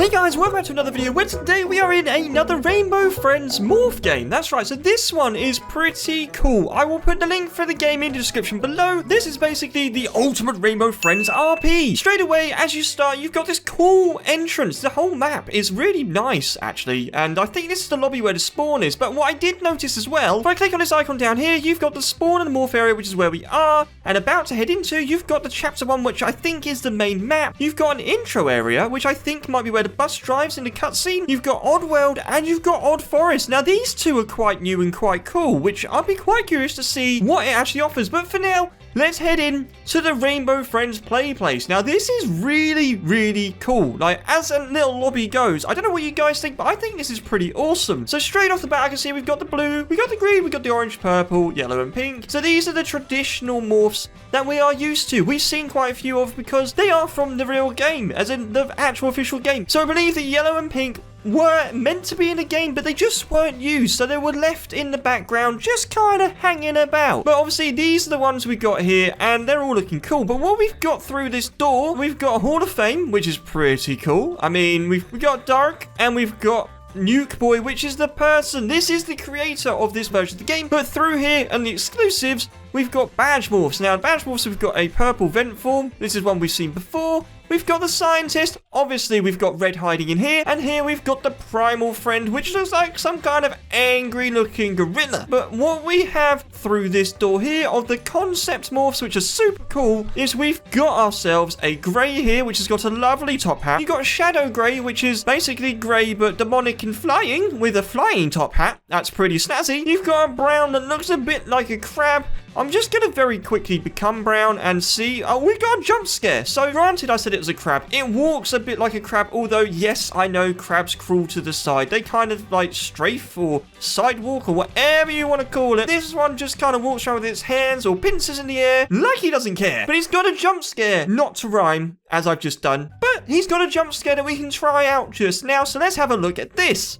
Hey guys, welcome back to another video where today we are in another Rainbow Friends Morph game. That's right, so this one is pretty cool. I will put the link for the game in the description below. This is basically the ultimate Rainbow Friends RP. Straight away, as you start, you've got this cool entrance. The whole map is really nice, actually, and I think this is the lobby where the spawn is. But what I did notice as well, if I click on this icon down here, you've got the spawn and the morph area, which is where we are, and about to head into, you've got the chapter 1, which I think is the main map. You've got an intro area, which I think might be where the bus drives in the cutscene. You've got Odd World and you've got Odd Forest. Now these two are quite new and quite cool, which I'll be quite curious to see what it actually offers. But for now, let's head in to the Rainbow Friends play place. Now this is really cool. Like, as a little lobby goes, I don't know what you guys think, but I think this is pretty awesome. So straight off the bat, I can see we've got the blue, we got the green, we got the orange, purple, yellow and pink. So these are the traditional morphs that we are used to. We've seen quite a few of because they are from the real game, as in the actual official game. So I believe that yellow and pink were meant to be in the game, but they just weren't used, so they were left in the background, just kind of hanging about. But obviously, these are the ones we got here, and they're all looking cool. But what we've got through this door, we've got a Hall of Fame, which is pretty cool. I mean, we've got Dark, and we've got Nuke Boy, which is the person. This is the creator of this version of the game. But through here, and the exclusives, we've got Badge Morphs. Now, Badge Morphs, we've got a purple vent form. This is one we've seen before. We've got the Scientist. Obviously, we've got Red hiding in here. And here we've got the Primal Friend, which looks like some kind of angry-looking gorilla. But what we have through this door here of the concept morphs, which are super cool, is we've got ourselves a Grey here, which has got a lovely top hat. You've got Shadow Grey, which is basically grey but demonic and flying, with a flying top hat. That's pretty snazzy. You've got a brown that looks a bit like a crab. I'm just going to very quickly become brown and see. Oh, we got a jump scare. So granted, I said it was a crab. It walks a bit like a crab, although yes, I know crabs crawl to the side. They kind of like strafe or sidewalk or whatever you want to call it. This one just kind of walks around with its hands or pincers in the air like he doesn't care. But he's got a jump scare. Not to rhyme, as I've just done. But he's got a jump scare that we can try out just now. So let's have a look at this.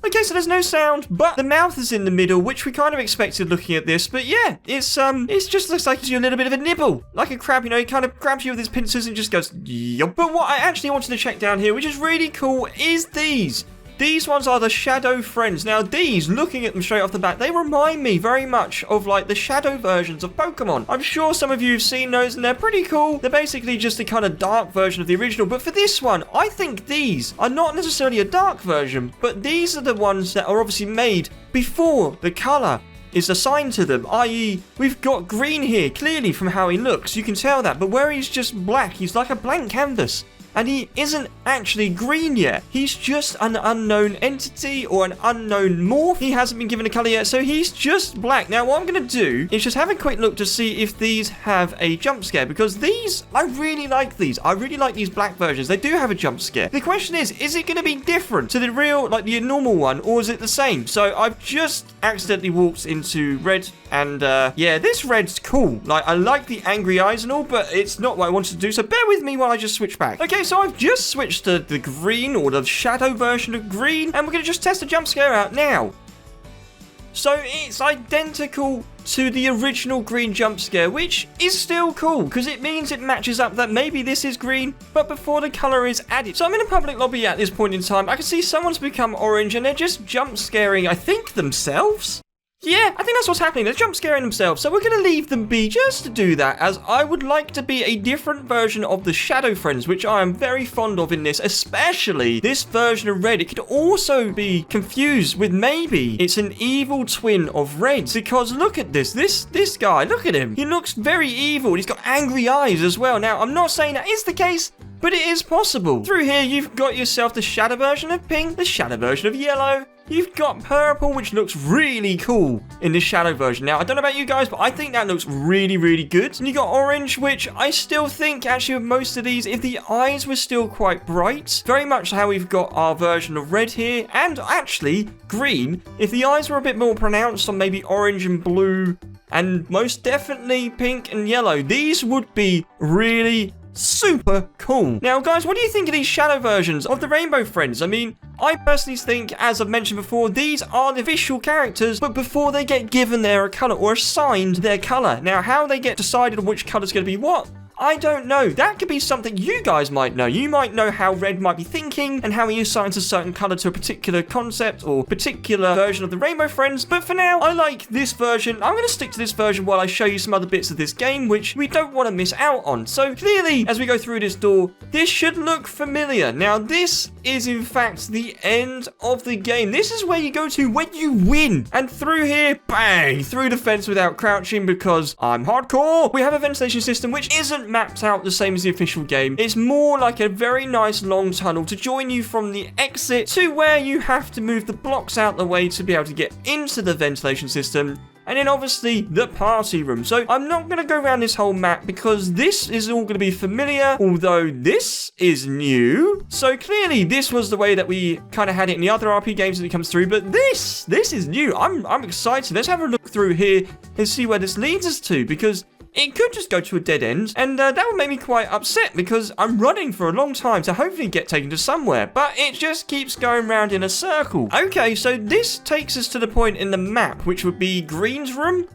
Okay, so there's no sound, but the mouth is in the middle, which we kind of expected looking at this. But yeah, it just looks like it's a little bit of a nibble. Like a crab, you know, he kind of grabs you with his pincers and just goes, yup. But what I actually wanted to check down here, which is really cool, is these. These ones are the Shadow Friends. Now, these, looking at them straight off the bat, they remind me very much of, like, the Shadow versions of Pokemon. I'm sure some of you have seen those, and they're pretty cool. They're basically just a kind of dark version of the original. But for this one, I think these are not necessarily a dark version, but these are the ones that are obviously made before the color is assigned to them, i.e. we've got green here, clearly from how he looks. You can tell that. But where he's just black, he's like a blank canvas. And he isn't actually green yet. He's just an unknown entity or an unknown morph. He hasn't been given a color yet, so he's just black. Now, what I'm going to do is just have a quick look to see if these have a jump scare, because these, I really like these. I really like these black versions. They do have a jump scare. The question is it going to be different to the real, like the normal one, or is it the same? So I've just accidentally walked into red, and yeah, this red's cool. Like, I like the angry eyes and all, but it's not what I wanted to do, so bear with me while I just switch back. Okay, so I've just switched to the green, or the shadow version of green, and we're going to just test the jump scare out now. So it's identical to the original green jump scare, which is still cool, because it means it matches up that maybe this is green, but before the color is added. So I'm in a public lobby at this point in time. I can see someone's become orange, and they're just jump scaring, I think, themselves. Yeah, I think that's what's happening. They're jump scaring themselves. So we're going to leave them be just to do that, as I would like to be a different version of the Shadow Friends, which I am very fond of in this, especially this version of Red. It could also be confused with maybe it's an evil twin of Red, because look at this. This guy, look at him. He looks very evil. He's got angry eyes as well. Now, I'm not saying that is the case, but it is possible. Through here, you've got yourself the shadow version of pink, the shadow version of yellow. You've got purple, which looks really cool in this shadow version. Now, I don't know about you guys, but I think that looks really good. And you got orange, which I still think, actually, with most of these, if the eyes were still quite bright, very much how we've got our version of red here, and actually green, if the eyes were a bit more pronounced on maybe orange and blue, and most definitely pink and yellow, these would be really super cool. Now, guys, what do you think of these shadow versions of the Rainbow Friends? I mean, I personally think, as I've mentioned before, these are the official characters, but before they get given their color or assigned their color. Now, how they get decided on which color is going to be what, I don't know. That could be something you guys might know. You might know how Red might be thinking and how he assigns a certain color to a particular concept or particular version of the Rainbow Friends. But for now, I like this version. I'm going to stick to this version while I show you some other bits of this game, which we don't want to miss out on. So clearly, as we go through this door, this should look familiar. Now, this is in fact the end of the game. This is where you go to when you win. And through here, bang, through the fence without crouching because I'm hardcore. We have a ventilation system which isn't mapped out the same as the official game. It's more like a very nice long tunnel to join you from the exit to where you have to move the blocks out the way to be able to get into the ventilation system. And then obviously the party room. So I'm not going to go around this whole map because this is all going to be familiar, although this is new. So clearly this was the way that we kind of had it in the other RP games that it comes through, but this is new. I'm excited. Let's have a look through here and see where this leads us to, because it could just go to a dead end, and that would make me quite upset because I'm running for a long time to hopefully get taken to somewhere, but it just keeps going round in a circle. Okay, so this takes us to the point in the map, which would be Green's room,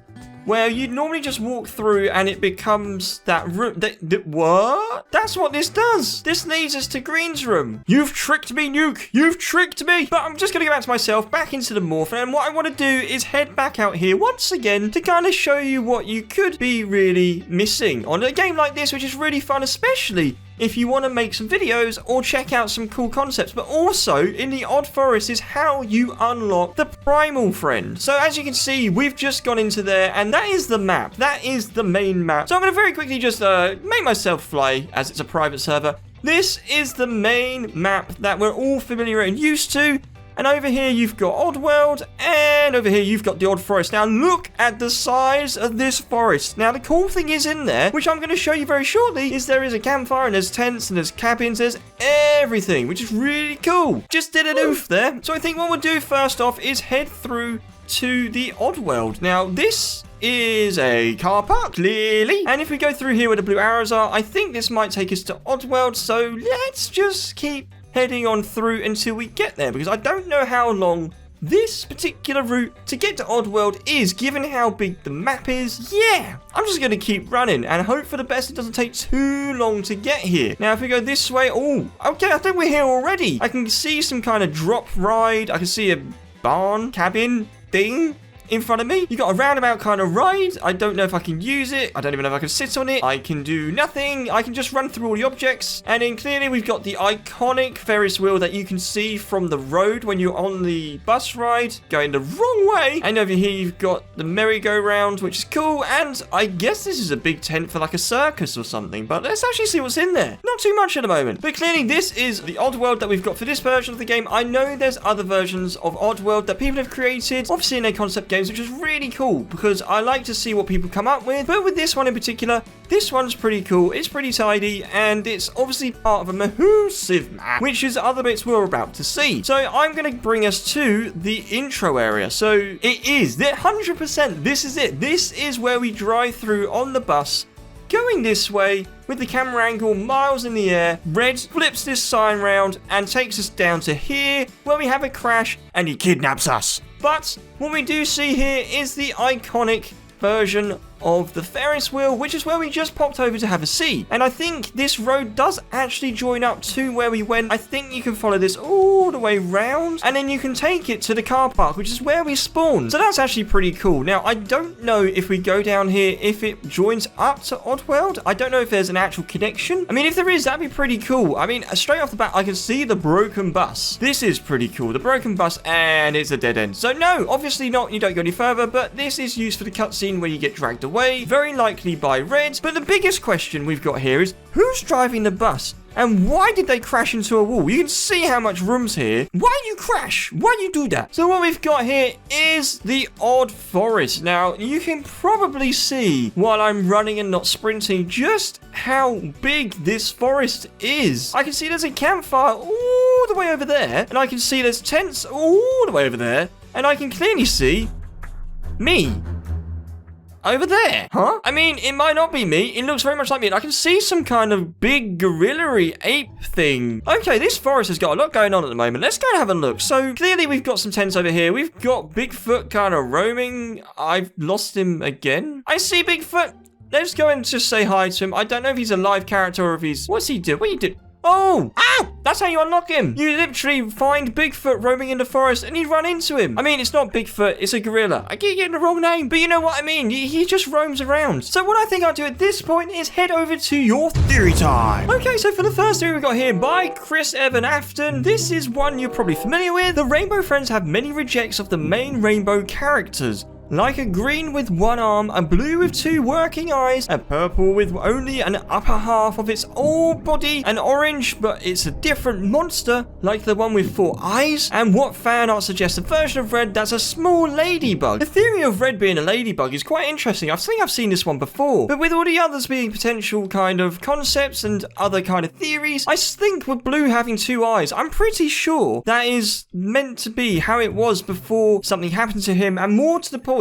where you'd normally just walk through and it becomes that room. What? That's what this does. This leads us to Green's room. You've tricked me, Nuke. You've tricked me. But I'm just going to go back to myself, back into the Morph. And what I want to do is head back out here once again to kind of show you what you could be really missing on a game like this, which is really fun, especially if you want to make some videos or check out some cool concepts. But also, in the Odd Forest is how you unlock the Primal Friend. So as you can see, we've just gone into there, and that is the map. That is the main map. So I'm going to very quickly just make myself fly, as it's a private server. This is the main map that we're all familiar and used to. And over here, you've got Oddworld, and over here, you've got the Odd Forest. Now, look at the size of this forest. Now, the cool thing is in there, which I'm going to show you very shortly, is there is a campfire, and there's tents, and there's cabins, there's everything, which is really cool. Just did an oof there. So I think what we'll do first off is head through to the Oddworld. Now, this is a car park, clearly. And if we go through here where the blue arrows are, I think this might take us to Oddworld. So let's just keep heading on through until we get there, because I don't know how long this particular route to get to Oddworld is, given how big the map is. Yeah, I'm just going to keep running and hope for the best it doesn't take too long to get here. Now, if we go this way, oh, okay, I think we're here already. I can see some kind of drop ride. I can see a barn, cabin thing in front of me. You got a roundabout kind of ride. I don't know if I can use it. I don't even know if I can sit on it. I can do nothing. I can just run through all the objects. And then clearly we've got the iconic Ferris wheel that you can see from the road when you're on the bus ride going the wrong way. And over here you've got the merry-go-round, which is cool. And I guess this is a big tent for like a circus or something. But let's actually see what's in there. Not too much at the moment. But clearly this is the Oddworld that we've got for this version of the game. I know there's other versions of Oddworld that people have created, obviously in their concept games, which is really cool because I like to see what people come up with. But with this one in particular, this one's pretty cool. It's pretty tidy, and it's obviously part of a massive map, which is other bits we're about to see. So I'm going to bring us to the intro area. So it is 100%. This is it. This is where we drive through on the bus, going this way with the camera angle miles in the air. Red flips this sign round and takes us down to here where we have a crash and he kidnaps us. But what we do see here is the iconic version of the Ferris wheel, which is where we just popped over to have a see. And I think this road does actually join up to where we went. I think you can follow this all the way round, and then you can take it to the car park, which is where we spawned. So that's actually pretty cool. Now, I don't know if we go down here, if it joins up to Oddworld. I don't know if there's an actual connection. I mean, if there is, that'd be pretty cool. I mean, straight off the bat, I can see the broken bus. This is pretty cool. The broken bus, and it's a dead end. So no, obviously not. You don't go any further, but this is used for the cutscene where you get dragged away, very likely by Red. But the biggest question we've got here is, who's driving the bus? And why did they crash into a wall? You can see how much room's here. Why you crash? Why you do that? So what we've got here is the Odd Forest. Now, you can probably see while I'm running and not sprinting just how big this forest is. I can see there's a campfire all the way over there. And I can see there's tents all the way over there. And I can clearly see me over there. Huh? I mean, it might not be me. It looks very much like me. And I can see some kind of big gorilla-y ape thing. Okay, this forest has got a lot going on at the moment. Let's go and have a look. So, clearly we've got some tents over here. We've got Bigfoot kind of roaming. I've lost him again. I see Bigfoot. let's go and just say hi to him. I don't know if he's a live character or if he's... What's he do? What you do? Oh! Ah! That's how you unlock him. You literally find Bigfoot roaming in the forest and you run into him. I mean, it's not Bigfoot, it's a gorilla. I keep getting the wrong name, but you know what I mean. He just roams around. So what I think I'll do at this point is head over to your theory time. Okay, so for the first theory we got here by Chris Evan Afton. This is one you're probably familiar with. The Rainbow Friends have many rejects of the main Rainbow characters. Like a green with one arm, a blue with two working eyes, a purple with only an upper half of its whole body, an orange but it's a different monster, like the one with four eyes, and what fan art suggests a version of Red that's a small ladybug. The theory of Red being a ladybug is quite interesting. I think I've seen this one before, but with all the others being potential kind of concepts and other kind of theories, I think with Blue having two eyes, I'm pretty sure that is meant to be how it was before something happened to him, and more to the point,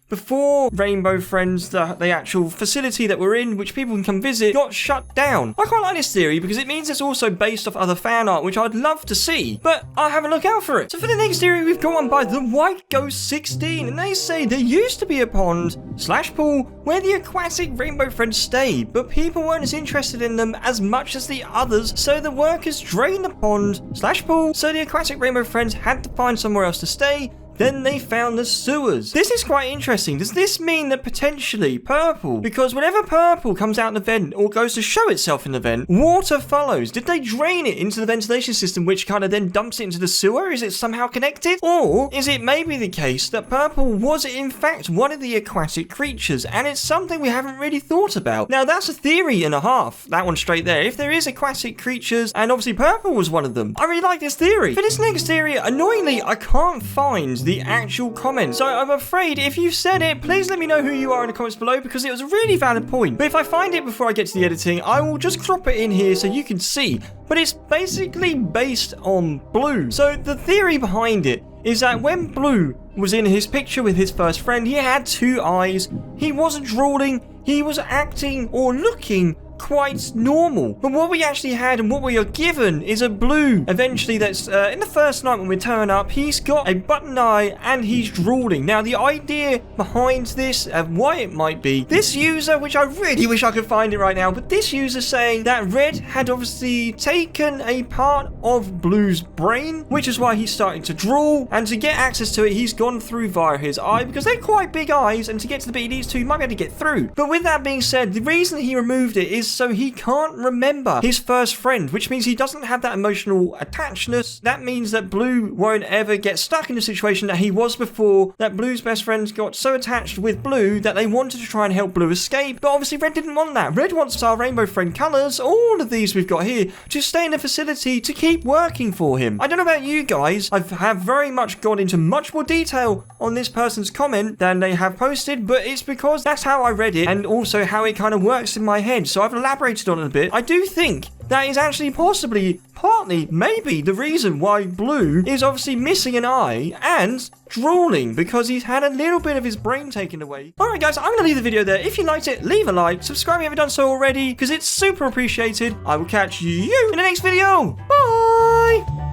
before Rainbow Friends, the actual facility that we're in, which people can come visit, got shut down. I quite like this theory because it means it's also based off other fan art, which I'd love to see, but I'll have a look out for it. So for the next theory, we've got one by The White Ghost 16, and they say there used to be a pond/pool where the aquatic Rainbow Friends stay, but people weren't as interested in them as much as the others, so the workers drained the pond/pool, so the aquatic Rainbow Friends had to find somewhere else to stay. Then they found the sewers. This is quite interesting. Does this mean that potentially purple, because whenever purple comes out in the vent or goes to show itself in the vent, water follows? Did they drain it into the ventilation system, which kind of then dumps it into the sewer? Is it somehow connected? Or is it maybe the case that purple was in fact one of the aquatic creatures, and it's something we haven't really thought about? Now that's a theory and a half, that one straight there. If there is aquatic creatures, and obviously purple was one of them, I really like this theory. For this next theory, annoyingly, I can't find the actual comment, so I'm afraid if you've said it, please let me know who you are in the comments below, because it was a really valid point. But if I find it before I get to the editing, I will just crop it in here so you can see. But it's basically based on Blue. So the theory behind it is that when Blue was in his picture with his first friend, he had two eyes, he wasn't drooling, he was acting or looking quite normal. But what we actually had and what we are given is a Blue eventually that's in the first night when we turn up, he's got a button eye and he's drooling. Now the idea behind this and why it might be, this user, which I really wish I could find it right now, but this user saying that Red had obviously taken a part of Blue's brain, which is why he's starting to drool, and to get access to it he's gone through via his eye, because they're quite big eyes, and to get to the bit he needs to, he might be able to get through. But with that being said, the reason he removed it is so he can't remember his first friend, which means he doesn't have that emotional attachedness. That means that Blue won't ever get stuck in the situation that he was before, that Blue's best friends got so attached with Blue that they wanted to try and help Blue escape, but obviously Red didn't want that. Red wants our Rainbow Friend colours, all of these we've got here, to stay in the facility to keep working for him. I don't know about you guys, I have very much gone into much more detail on this person's comment than they have posted, but it's because that's how I read it and also how it kind of works in my head, so I've elaborated on it a bit. I do think that is actually possibly, partly, maybe the reason why Blue is obviously missing an eye and drooling, because he's had a little bit of his brain taken away. Alright guys, I'm going to leave the video there. If you liked it, leave a like, subscribe if you haven't done so already, because it's super appreciated. I will catch you in the next video. Bye!